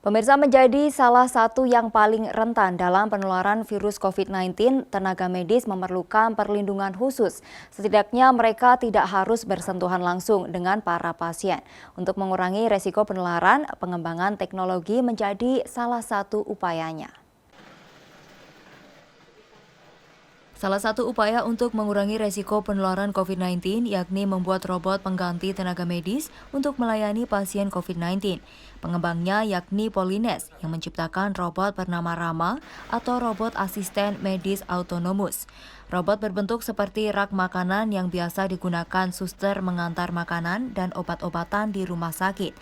Pemirsa, menjadi salah satu yang paling rentan dalam penularan virus COVID-19, tenaga medis memerlukan perlindungan khusus. Setidaknya mereka tidak harus bersentuhan langsung dengan para pasien. Untuk mengurangi resiko penularan, pengembangan teknologi menjadi salah satu upayanya. Salah satu upaya untuk mengurangi resiko penularan COVID-19 yakni membuat robot pengganti tenaga medis untuk melayani pasien COVID-19. Pengembangnya yakni Polines yang menciptakan robot bernama Rama atau robot asisten medis autonomus. Robot berbentuk seperti rak makanan yang biasa digunakan suster mengantar makanan dan obat-obatan di rumah sakit.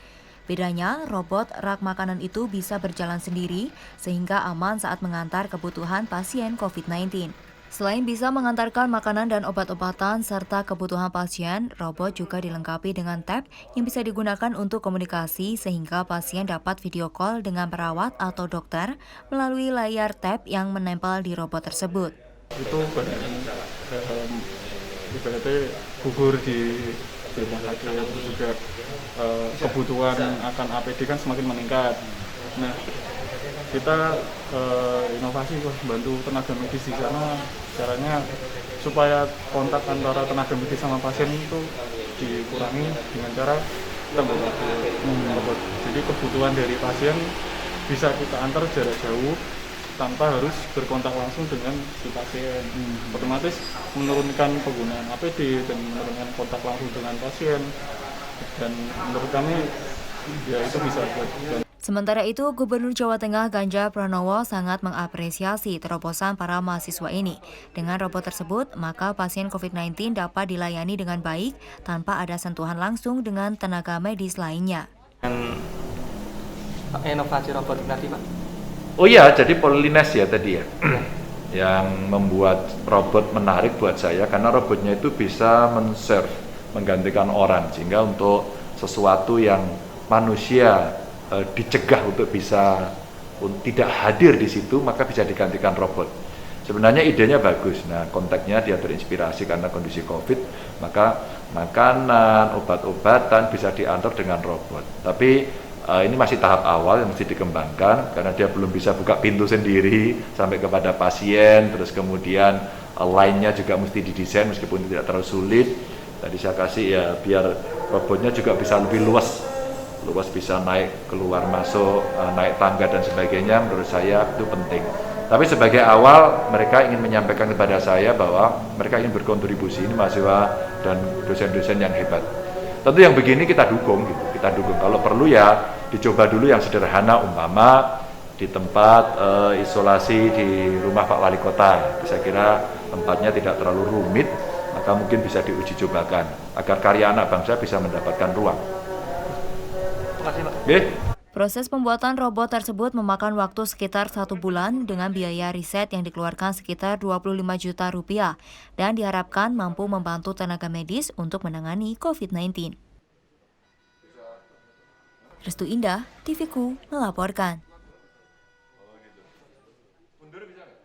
Bedanya, robot rak makanan itu bisa berjalan sendiri sehingga aman saat mengantar kebutuhan pasien COVID-19. Selain bisa mengantarkan makanan dan obat-obatan serta kebutuhan pasien, robot juga dilengkapi dengan tab yang bisa digunakan untuk komunikasi sehingga pasien dapat video call dengan perawat atau dokter melalui layar tab yang menempel di robot tersebut. Itu ibaratnya gugur di rumah sakit, itu juga kebutuhan akan APD kan semakin meningkat. Nah, kita inovasi bantu tenaga medis di sana, caranya supaya kontak antara tenaga medis sama pasien itu dikurangi dengan cara kita robot. Jadi kebutuhan dari pasien bisa kita antar jarak jauh tanpa harus berkontak langsung dengan si pasien. Otomatis menurunkan penggunaan APD dan menurunkan kontak langsung dengan pasien. Dan menurut kami ya itu bisa buat. Sementara itu, Gubernur Jawa Tengah Ganjar Pranowo sangat mengapresiasi terobosan para mahasiswa ini. Dengan robot tersebut, maka pasien COVID-19 dapat dilayani dengan baik tanpa ada sentuhan langsung dengan tenaga medis lainnya. Inovasi robot tadi, Pak? Oh iya, jadi Polines ya tadi ya, yang membuat robot menarik buat saya karena robotnya itu bisa men-serve, menggantikan orang, sehingga untuk sesuatu yang manusia dicegah untuk bisa tidak hadir di situ, maka bisa digantikan robot. Sebenarnya idenya bagus. Nah, konteksnya dia terinspirasi karena kondisi COVID, maka makanan, obat-obatan bisa diantar dengan robot. Tapi ini masih tahap awal yang mesti dikembangkan karena dia belum bisa buka pintu sendiri sampai kepada pasien. Terus kemudian line-nya juga mesti didesain meskipun tidak terlalu sulit. Tadi saya kasih ya biar robotnya juga bisa lebih luas bisa naik keluar masuk, naik tangga dan sebagainya. Menurut saya itu penting. Tapi sebagai awal mereka ingin menyampaikan kepada saya bahwa mereka ingin berkontribusi, ini mahasiswa dan dosen-dosen yang hebat. Tentu yang begini kita dukung gitu. Kita dukung. Kalau perlu ya dicoba dulu yang sederhana, umpama di tempat isolasi di rumah Pak Wali Kota. Saya kira tempatnya tidak terlalu rumit, maka mungkin bisa diuji cobakan agar karya anak bangsa bisa mendapatkan ruang. Proses pembuatan robot tersebut memakan waktu sekitar 1 bulan dengan biaya riset yang dikeluarkan sekitar 25 juta rupiah dan diharapkan mampu membantu tenaga medis untuk menangani COVID-19. Restu Indah, TVku melaporkan.